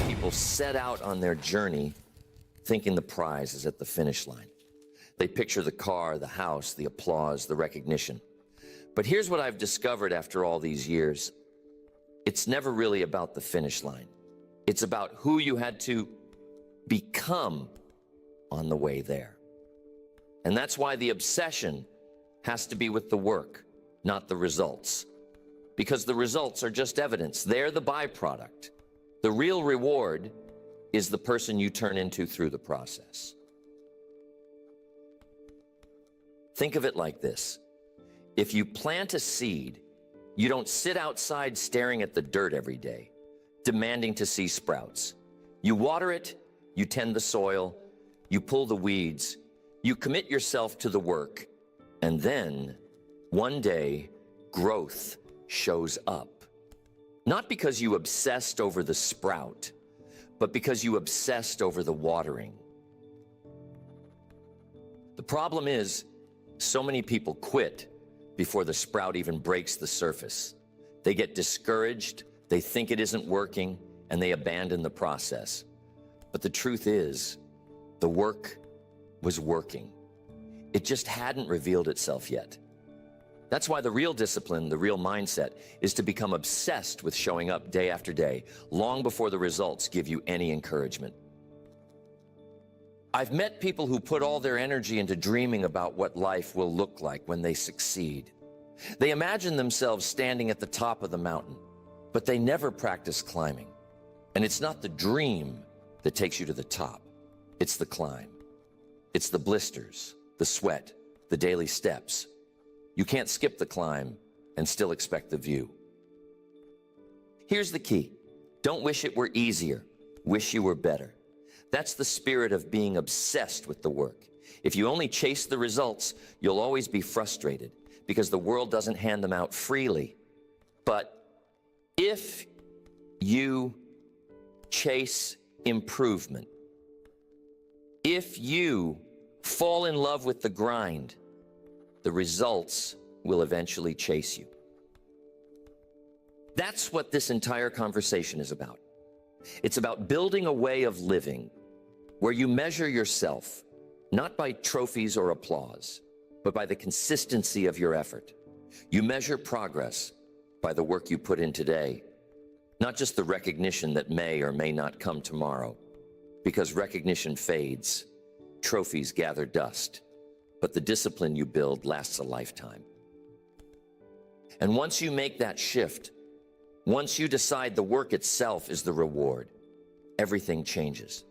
people set out on their journey thinking the prize is at the finish line. They picture the car, the house, the applause, the recognition. But here's what I've discovered after all these years. It's never really about the finish line. It's about who you had to become on the way there. And that's why the obsession has to be with the work, not the results. Because the results are just evidence. They're the byproduct. The real reward is the person you turn into through the process. Think of it like this. If you plant a seed, you don't sit outside staring at the dirt every day, demanding to see sprouts. You water it, you tend the soil, you pull the weeds, you commit yourself to the work, and then, one day, growth shows up. Not because you obsessed over the sprout, but because you obsessed over the watering. The problem is, so many people quit before the sprout even breaks the surface. They get discouraged, they think it isn't working, and they abandon the process. But the truth is, the work was working. It just hadn't revealed itself yet. That's why the real discipline, the real mindset, is to become obsessed with showing up day after day, long before the results give you any encouragement. I've met people who put all their energy into dreaming about what life will look like when they succeed. They imagine themselves standing at the top of the mountain, but they never practice climbing. And it's not the dream that takes you to the top. It's the climb. It's the blisters, the sweat, the daily steps. You can't skip the climb and still expect the view. Here's the key. Don't wish it were easier. Wish you were better. That's the spirit of being obsessed with the work. If you only chase the results, you'll always be frustrated because the world doesn't hand them out freely. But if you chase improvement, if you fall in love with the grind, the results will eventually chase you. That's what this entire conversation is about. It's about building a way of living where you measure yourself, not by trophies or applause, but by the consistency of your effort. You measure progress by the work you put in today, not just the recognition that may or may not come tomorrow, because recognition fades, trophies gather dust, but the discipline you build lasts a lifetime. And once you make that shift, once you decide the work itself is the reward, everything changes.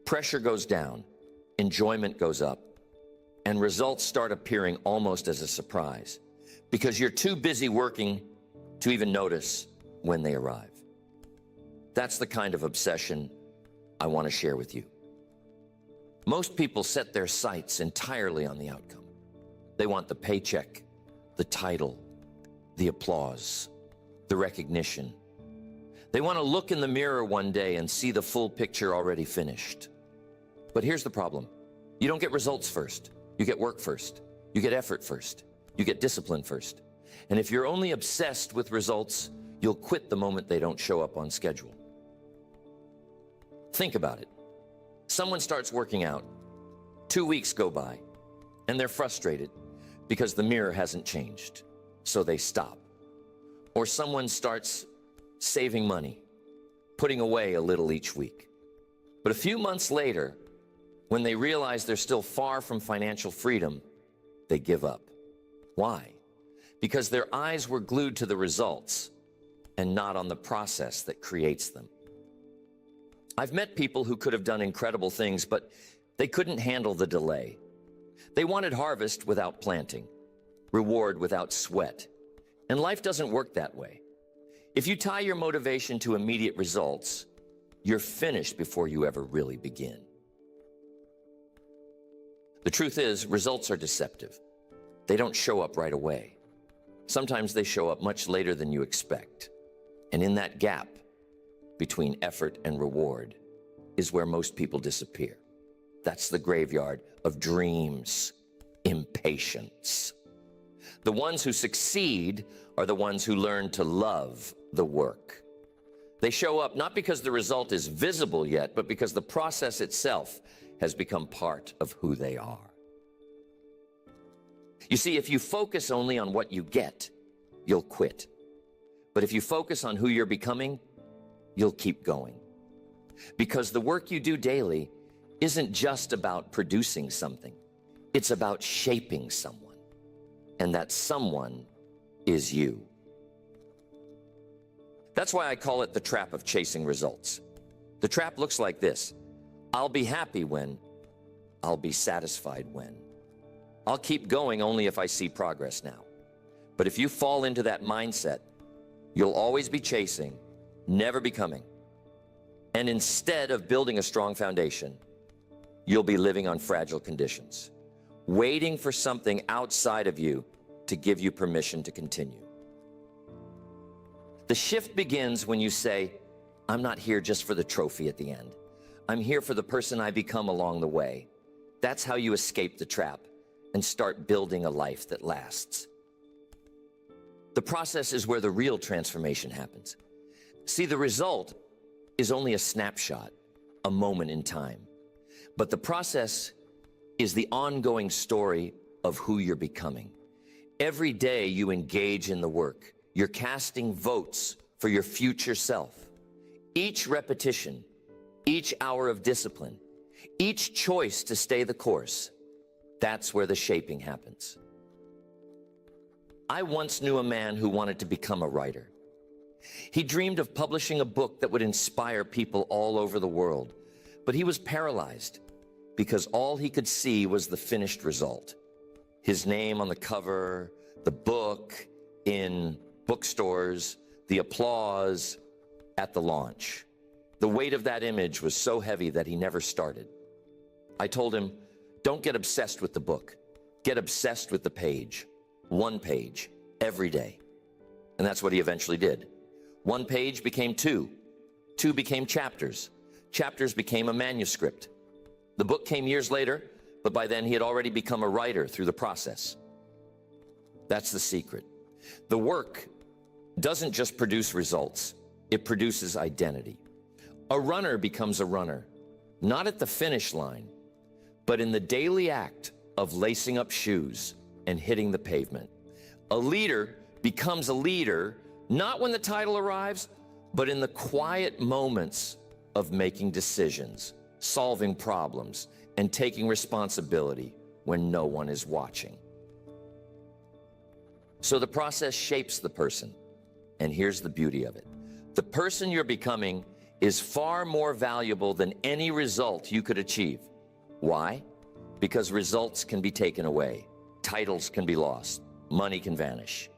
Pressure goes down, enjoyment goes up, and results start appearing almost as a surprise because you're too busy working to even notice when they arrive. That's the kind of obsession I want to share with you. Most people set their sights entirely on the outcome. They want the paycheck, the title, the applause, the recognition. They want to look in the mirror one day and see the full picture already finished. But here's the problem. You don't get results first. You get work first. You get effort first. You get discipline first. And if you're only obsessed with results, you'll quit the moment they don't show up on schedule. Think about it. Someone starts working out. 2 weeks go by, and they're frustrated because the mirror hasn't changed, so they stop. Or someone starts saving money, putting away a little each week. But a few months later, when they realize they're still far from financial freedom, they give up. Why? Because their eyes were glued to the results and not on the process that creates them. I've met people who could have done incredible things, but they couldn't handle the delay. They wanted harvest without planting, reward without sweat. And life doesn't work that way. If you tie your motivation to immediate results, you're finished before you ever really begin. The truth is, results are deceptive. They don't show up right away. Sometimes they show up much later than you expect. And in that gap between effort and reward is where most people disappear. That's the graveyard of dreams, impatience. The ones who succeed are the ones who learn to love the work. They show up not because the result is visible yet, but because the process itself has become part of who they are. You see, if you focus only on what you get, you'll quit. But if you focus on who you're becoming, you'll keep going. Because the work you do daily isn't just about producing something. It's about shaping someone. And that someone is you. That's why I call it the trap of chasing results. The trap looks like this. I'll be happy when, I'll be satisfied when. I'll keep going only if I see progress now. But if you fall into that mindset, you'll always be chasing, never becoming. And instead of building a strong foundation, you'll be living on fragile conditions, waiting for something outside of you to give you permission to continue. The shift begins when you say, I'm not here just for the trophy at the end. I'm here for the person I become along the way. That's how you escape the trap and start building a life that lasts. The process is where the real transformation happens. See, the result is only a snapshot, a moment in time. But the process is the ongoing story of who you're becoming. Every day you engage in the work, you're casting votes for your future self. Each repetition, each hour of discipline, each choice to stay the course, that's where the shaping happens. I once knew a man who wanted to become a writer. He dreamed of publishing a book that would inspire people all over the world, but he was paralyzed because all he could see was the finished result. His name on the cover, the book in bookstores, the applause at the launch. The weight of that image was so heavy that he never started. I told him, don't get obsessed with the book. Get obsessed with the page. One page, every day. And that's what he eventually did. One page became two. Two became chapters. Chapters became a manuscript. The book came years later, but by then he had already become a writer through the process. That's the secret. The work doesn't just produce results, it produces identity. A runner becomes a runner, not at the finish line, but in the daily act of lacing up shoes and hitting the pavement. A leader becomes a leader, not when the title arrives, but in the quiet moments of making decisions, solving problems, and taking responsibility when no one is watching. So the process shapes the person. And here's the beauty of it. The person you're becoming is far more valuable than any result you could achieve. Why? Because results can be taken away. Titles can be lost. Money can vanish.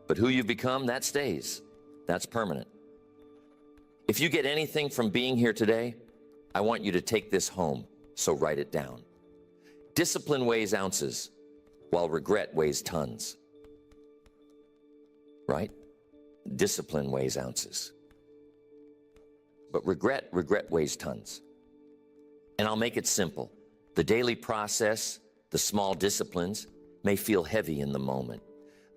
But who you've become, that stays. That's permanent. If you get anything from being here today, I want you to take this home, so write it down. Discipline weighs ounces, while regret weighs tons. Right? Discipline weighs ounces. But regret weighs tons. And I'll make it simple. The daily process, the small disciplines, may feel heavy in the moment,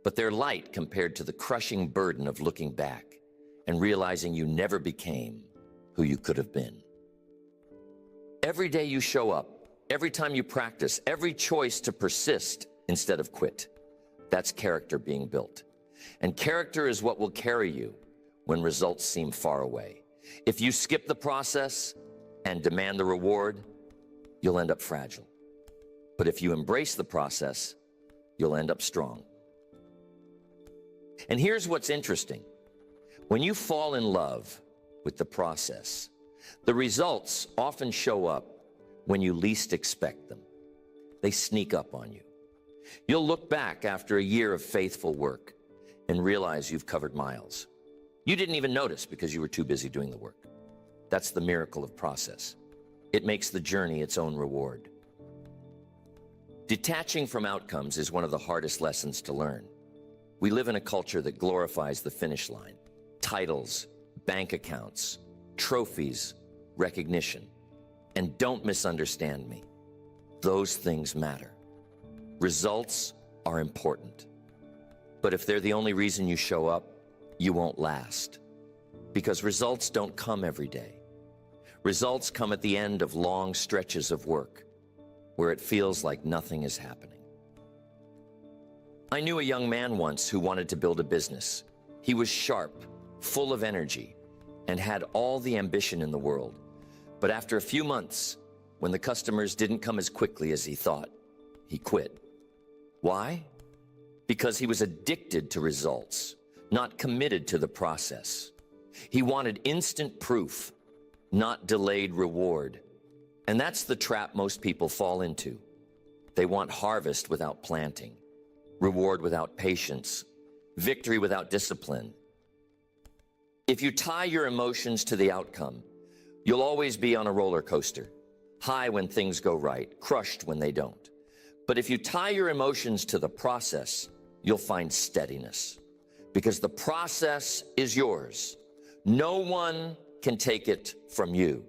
but they're light compared to the crushing burden of looking back and realizing you never became who you could have been. Every day you show up, every time you practice, every choice to persist instead of quit, that's character being built. And character is what will carry you when results seem far away. If you skip the process and demand the reward, you'll end up fragile. But if you embrace the process, you'll end up strong. And here's what's interesting. When you fall in love with the process, the results often show up when you least expect them. They sneak up on you. You'll look back after a year of faithful work and realize you've covered miles. You didn't even notice because you were too busy doing the work. That's the miracle of process. It makes the journey its own reward. Detaching from outcomes is one of the hardest lessons to learn. We live in a culture that glorifies the finish line. Titles, bank accounts, trophies, recognition. And don't misunderstand me. Those things matter. Results are important. But if they're the only reason you show up, you won't last. because results don't come every day. Results come at the end of long stretches of work where it feels like nothing is happening. I knew a young man once who wanted to build a business. He was sharp, full of energy, and had all the ambition in the world. But after a few months, when the customers didn't come as quickly as he thought, he quit. Why? Because he was addicted to results, not committed to the process. He wanted instant proof, not delayed reward. And that's the trap most people fall into. They want harvest without planting, reward without patience, victory without discipline. If you tie your emotions to the outcome, you'll always be on a roller coaster, high when things go right, crushed when they don't. But if you tie your emotions to the process, you'll find steadiness, because the process is yours. No one can take it from you.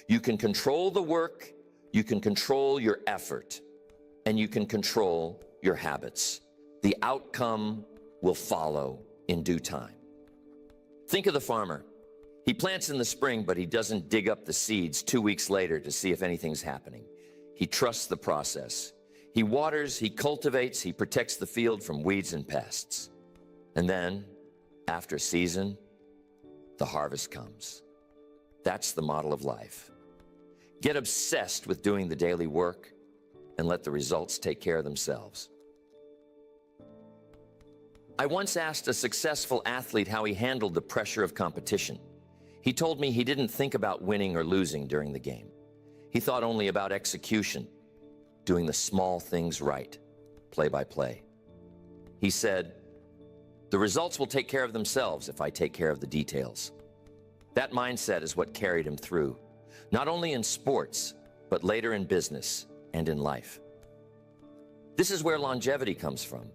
You can control the work, you can control your effort, and you can control your habits. The outcome will follow in due time. Think of the farmer. He plants in the spring, but he doesn't dig up the seeds 2 weeks later to see if anything's happening. He trusts the process. He waters, he cultivates, he protects the field from weeds and pests. And then, after a season, the harvest comes. That's the model of life. Get obsessed with doing the daily work and let the results take care of themselves. I once asked a successful athlete how he handled the pressure of competition. He told me he didn't think about winning or losing during the game. He thought only about execution, doing the small things right, play by play. He said, "The results will take care of themselves if I take care of the details." That mindset is what carried him through, not only in sports, but later in business and in life. This is where longevity comes from.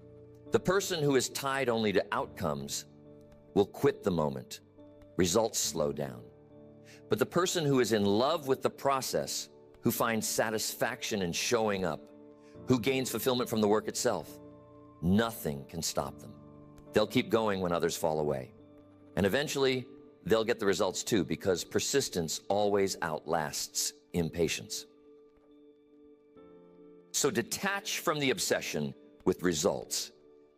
The person who is tied only to outcomes will quit the moment. Results slow down. But the person who is in love with the process, who finds satisfaction in showing up, who gains fulfillment from the work itself, nothing can stop them. They'll keep going when others fall away. And eventually, they'll get the results too, because persistence always outlasts impatience. So detach from the obsession with results.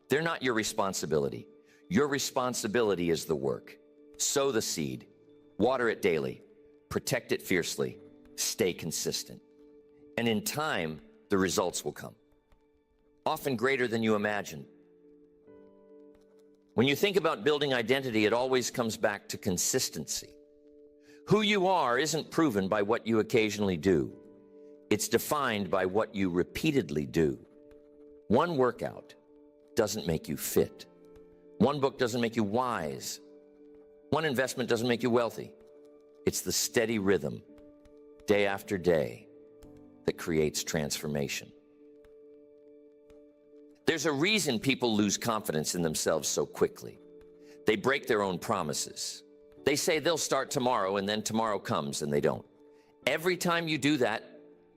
They're not your responsibility. Your responsibility is the work. Sow the seed, water it daily, protect it fiercely, stay consistent. And in time, the results will come, often greater than you imagine. When you think about building identity, it always comes back to consistency. Who you are isn't proven by what you occasionally do. It's defined by what you repeatedly do. One workout doesn't make you fit. One book doesn't make you wise. One investment doesn't make you wealthy. It's the steady rhythm, day after day, that creates transformation. There's a reason people lose confidence in themselves so quickly. They break their own promises. They say they'll start tomorrow, and then tomorrow comes and they don't. Every time you do that,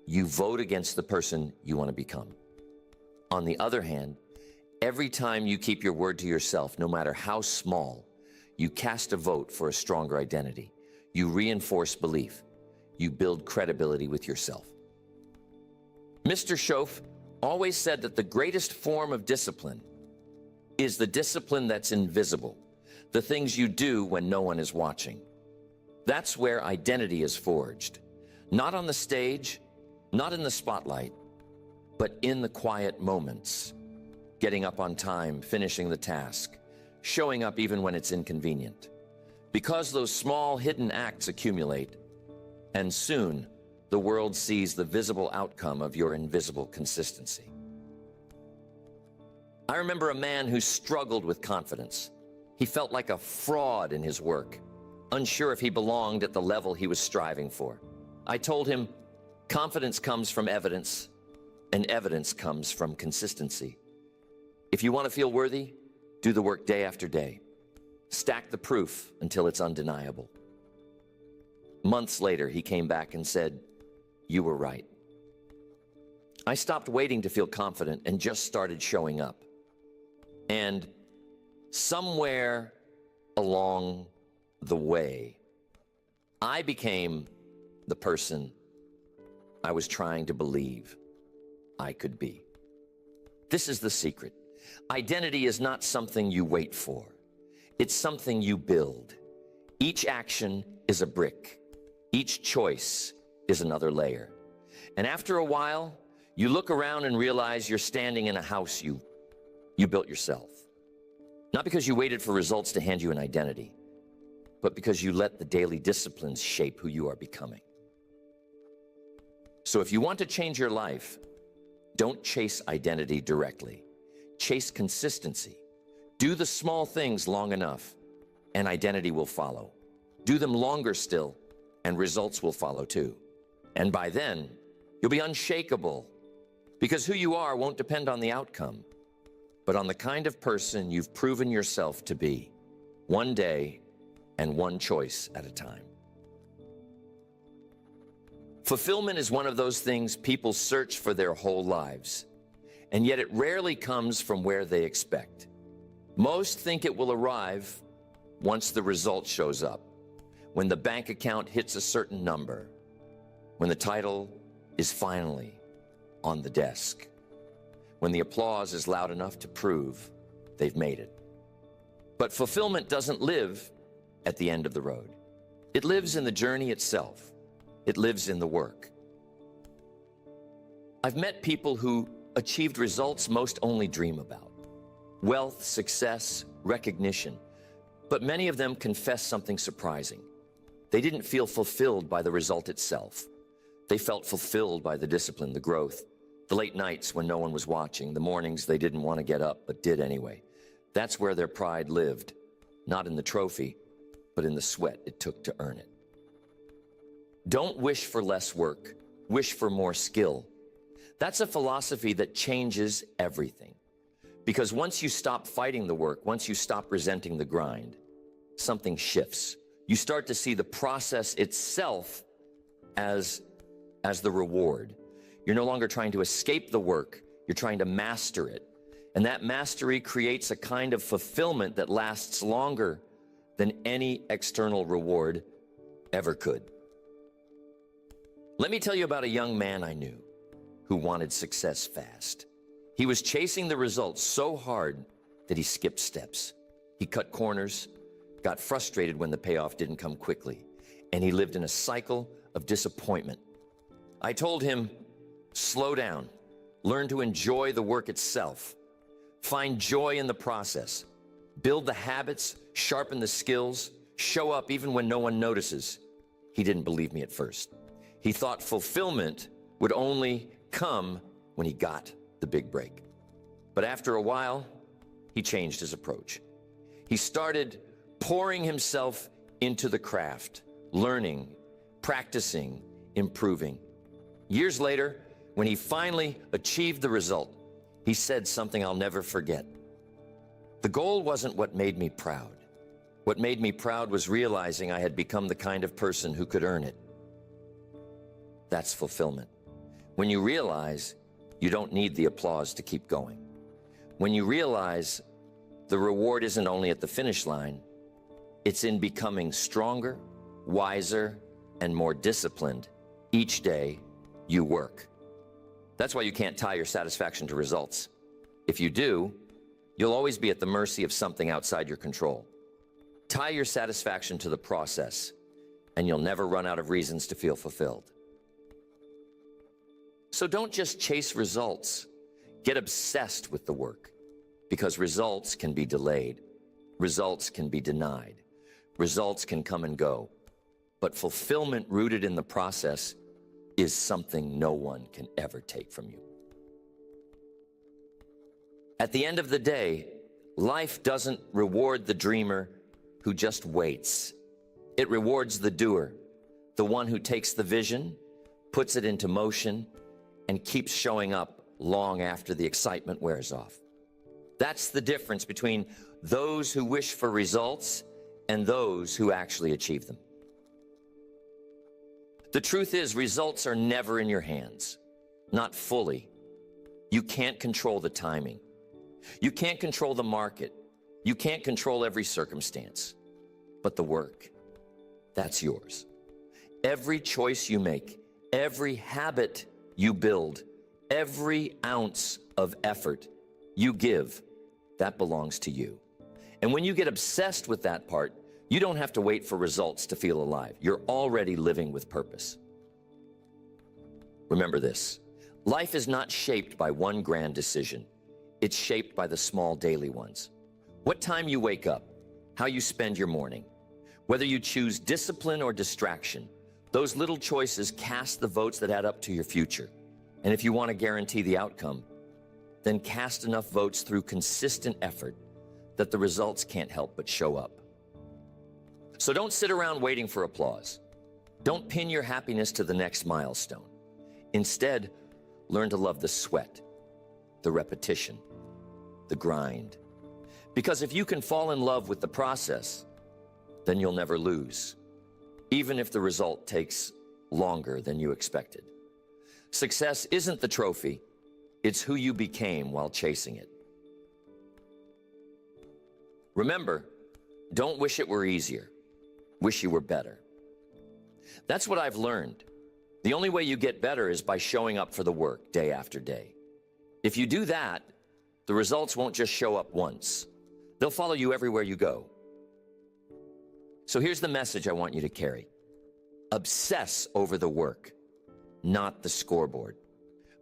you vote against the person you want to become. On the other hand, every time you keep your word to yourself, no matter how small, you cast a vote for a stronger identity. You reinforce belief. You build credibility with yourself. Mr. Schoaf always said that the greatest form of discipline is the discipline that's invisible, the things you do when no one is watching. That's where identity is forged, not on the stage, not in the spotlight, but in the quiet moments. Getting up on time, finishing the task, showing up even when it's inconvenient. Because those small hidden acts accumulate, and soon the world sees the visible outcome of your invisible consistency. I remember a man who struggled with confidence. He felt like a fraud in his work, unsure if he belonged at the level he was striving for. I told him, confidence comes from evidence, and evidence comes from consistency. If you want to feel worthy, do the work day after day. Stack the proof until it's undeniable. Months later, he came back and said, "You were right." I stopped waiting to feel confident and just started showing up. And somewhere along the way. I became the person I was trying to believe I could be. This is the secret. Identity is not something you wait for. It's something you build. Each action is a brick. Each choice is another layer. And after a while, you look around and realize you're standing in a house you built yourself. Not because you waited for results to hand you an identity, but because you let the daily disciplines shape who you are becoming. So if you want to change your life, don't chase identity directly. Chase consistency. Do the small things long enough, and identity will follow. Do them longer still, and results will follow too. And by then, you'll be unshakable, because who you are won't depend on the outcome, but on the kind of person you've proven yourself to be, one day and one choice at a time. Fulfillment is one of those things people search for their whole lives, and yet it rarely comes from where they expect. Most think it will arrive once the result shows up, when the bank account hits a certain number, when the title is finally on the desk, when the applause is loud enough to prove they've made it. But fulfillment doesn't live at the end of the road. It lives in the journey itself. It lives in the work. I've met people who achieved results most only dream about. Wealth, success, recognition. But many of them confess something surprising. They didn't feel fulfilled by the result itself. They felt fulfilled by the discipline, the growth, the late nights when no one was watching, the mornings they didn't want to get up but did anyway. That's where their pride lived, not in the trophy, but in the sweat it took to earn it. Don't wish for less work, wish for more skill. That's a philosophy that changes everything. Because once you stop fighting the work, once you stop resenting the grind, something shifts. You start to see the process itself as the reward. You're no longer trying to escape the work, you're trying to master it. And that mastery creates a kind of fulfillment that lasts longer than any external reward ever could. Let me tell you about a young man I knew who wanted success fast. He was chasing the results so hard that he skipped steps. He cut corners, got frustrated when the payoff didn't come quickly, and he lived in a cycle of disappointment. I told him, slow down, learn to enjoy the work itself, find joy in the process, build the habits, sharpen the skills, show up even when no one notices. He didn't believe me at first. He thought fulfillment would only come when he got the big break. But after a while, he changed his approach. He started pouring himself into the craft, learning, practicing, improving. Years later, when he finally achieved the result, he said something I'll never forget. The goal wasn't what made me proud. What made me proud was realizing I had become the kind of person who could earn it. That's fulfillment. When you realize you don't need the applause to keep going. When you realize the reward isn't only at the finish line, it's in becoming stronger, wiser, and more disciplined each day you work. That's why you can't tie your satisfaction to results. If you do, you'll always be at the mercy of something outside your control. Tie your satisfaction to the process, and you'll never run out of reasons to feel fulfilled. So don't just chase results. Get obsessed with the work, because results can be delayed. Results can be denied. Results can come and go. But fulfillment rooted in the process is something no one can ever take from you. At the end of the day, life doesn't reward the dreamer who just waits. It rewards the doer, the one who takes the vision, puts it into motion, and keeps showing up long after the excitement wears off. That's the difference between those who wish for results and those who actually achieve them. The truth is, results are never in your hands, not fully. You can't control the timing. You can't control the market. You can't control every circumstance, but the work that's yours. Every choice you make, every habit you build, every ounce of effort you give, that belongs to you. And when you get obsessed with that part, you don't have to wait for results to feel alive. You're already living with purpose. Remember this, life is not shaped by one grand decision. It's shaped by the small daily ones. What time you wake up, how you spend your morning, whether you choose discipline or distraction, those little choices cast the votes that add up to your future. And if you want to guarantee the outcome, then cast enough votes through consistent effort that the results can't help but show up. So don't sit around waiting for applause. Don't pin your happiness to the next milestone. Instead, learn to love the sweat, the repetition, the grind. Because if you can fall in love with the process, then you'll never lose, even if the result takes longer than you expected. Success isn't the trophy, it's who you became while chasing it. Remember, don't wish it were easier. Wish you were better. That's what I've learned. The only way you get better is by showing up for the work day after day. If you do that, the results won't just show up once. They'll follow you everywhere you go. So here's the message I want you to carry. Obsess over the work, not the scoreboard.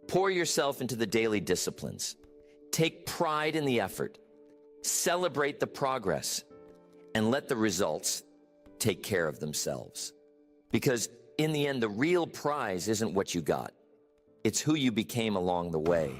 Pour yourself into the daily disciplines. Take pride in the effort. Celebrate the progress, and let the results take care of themselves. Because in the end, the real prize isn't what you got. It's who you became along the way.